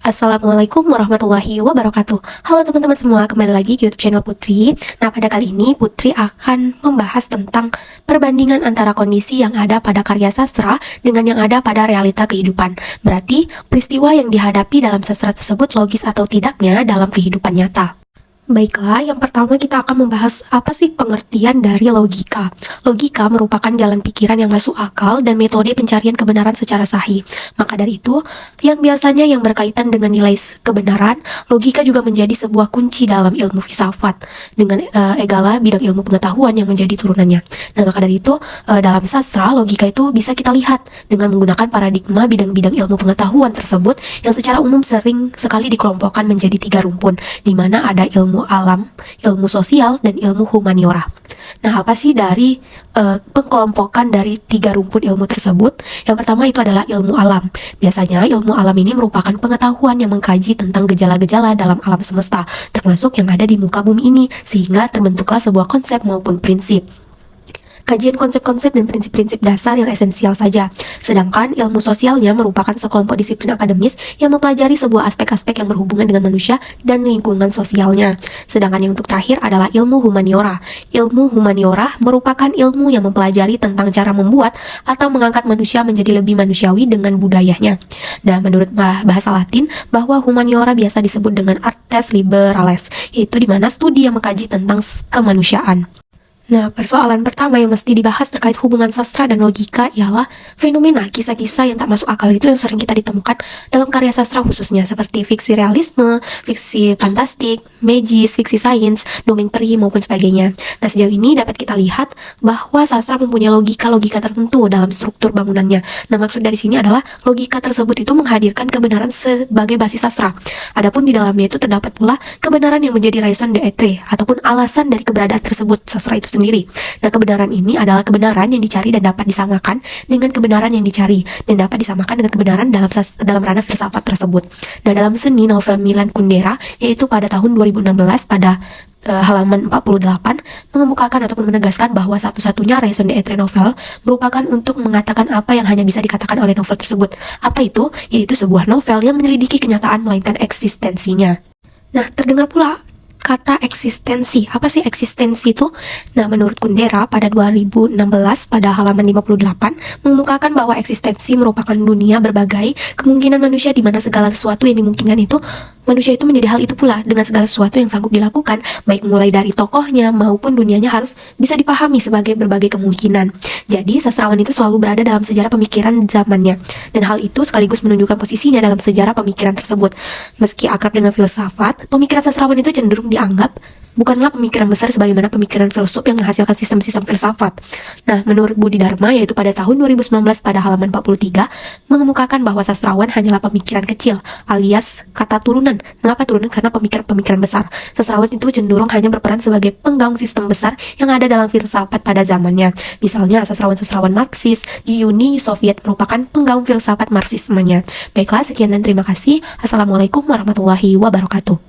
Assalamualaikum warahmatullahi wabarakatuh. Halo teman-teman semua, kembali lagi di YouTube channel Putri. Nah, pada kali ini Putri akan membahas tentang perbandingan antara kondisi yang ada pada karya sastra dengan yang ada pada realita kehidupan. Berarti, peristiwa yang dihadapi dalam sastra tersebut logis atau tidaknya dalam kehidupan nyata. Baiklah, yang pertama kita akan membahas apa sih pengertian dari logika. Logika merupakan jalan pikiran yang masuk akal dan metode pencarian kebenaran secara sahih. Maka dari itu, yang biasanya yang berkaitan dengan nilai kebenaran, logika juga menjadi sebuah kunci dalam ilmu filsafat dengan egala bidang ilmu pengetahuan yang menjadi turunannya. Nah, maka dari itu, dalam sastra, logika itu bisa kita lihat dengan menggunakan paradigma bidang-bidang ilmu pengetahuan tersebut yang secara umum sering sekali dikelompokkan menjadi 3 rumpun, di mana ada ilmu alam, ilmu sosial, dan ilmu humaniora. Nah, apa sih dari pengkelompokan dari 3 rumpun ilmu tersebut? Yang pertama itu adalah ilmu alam. Biasanya ilmu alam ini merupakan pengetahuan yang mengkaji tentang gejala-gejala dalam alam semesta, termasuk yang ada di muka bumi ini, sehingga terbentuklah sebuah konsep maupun prinsip. Kajian konsep-konsep dan prinsip-prinsip dasar yang esensial saja. Sedangkan ilmu sosialnya merupakan sekelompok disiplin akademis yang mempelajari sebuah aspek-aspek yang berhubungan dengan manusia dan lingkungan sosialnya. Sedangkan yang untuk terakhir adalah ilmu humaniora. Ilmu humaniora merupakan ilmu yang mempelajari tentang cara membuat atau mengangkat manusia menjadi lebih manusiawi dengan budayanya. Dan menurut bahasa Latin, bahwa humaniora biasa disebut dengan artes liberales, yaitu di mana studi yang mengkaji tentang kemanusiaan. Nah, persoalan pertama yang mesti dibahas terkait hubungan sastra dan logika ialah fenomena kisah-kisah yang tak masuk akal itu yang sering kita ditemukan dalam karya sastra khususnya seperti fiksi realisme, fiksi fantastik, magis, fiksi sains, dongeng peri maupun sebagainya. Nah, sejauh ini dapat kita lihat bahwa sastra mempunyai logika-logika tertentu dalam struktur bangunannya. Nah, maksud dari sini adalah logika tersebut itu menghadirkan kebenaran sebagai basis sastra. Adapun di dalamnya itu terdapat pula kebenaran yang menjadi raison d'être ataupun alasan dari keberadaan tersebut sastra itu sendiri. Nah, kebenaran ini adalah kebenaran yang dicari dan dapat disamakan dengan kebenaran yang dicari dan dapat disamakan dengan kebenaran dalam ranah filsafat tersebut. Nah, dalam seni novel Milan Kundera, yaitu pada tahun 2016 pada halaman 48 mengemukakan ataupun menegaskan bahwa satu-satunya raison d'être novel merupakan untuk mengatakan apa yang hanya bisa dikatakan oleh novel tersebut. Apa itu? Yaitu sebuah novel yang menyelidiki kenyataan melainkan eksistensinya. Nah, terdengar pula kata eksistensi. Apa sih eksistensi itu? Nah, menurut Kundera pada 2016 pada halaman 58 mengemukakan bahwa eksistensi merupakan dunia berbagai kemungkinan manusia di mana segala sesuatu yang dimungkinkan itu manusia itu menjadi hal itu pula dengan segala sesuatu yang sanggup dilakukan, baik mulai dari tokohnya maupun dunianya harus bisa dipahami sebagai berbagai kemungkinan. Jadi, sastrawan itu selalu berada dalam sejarah pemikiran zamannya, dan hal itu sekaligus menunjukkan posisinya dalam sejarah pemikiran tersebut. Meski akrab dengan filsafat, pemikiran sastrawan itu cenderung dianggap bukanlah pemikiran besar sebagaimana pemikiran filsuf yang menghasilkan sistem-sistem filsafat. Nah, menurut Budi Dharma, yaitu pada tahun 2019 pada halaman 43, mengemukakan bahwa sastrawan hanyalah pemikiran kecil, alias kata turunan. Mengapa turunan? Karena pemikiran-pemikiran besar. Sastrawan itu cenderung hanya berperan sebagai penggaung sistem besar yang ada dalam filsafat pada zamannya. Misalnya, sastrawan-sastrawan Marxis di Uni Soviet merupakan penggaung filsafat Marxismenya. Baiklah, sekian dan terima kasih. Assalamualaikum warahmatullahi wabarakatuh.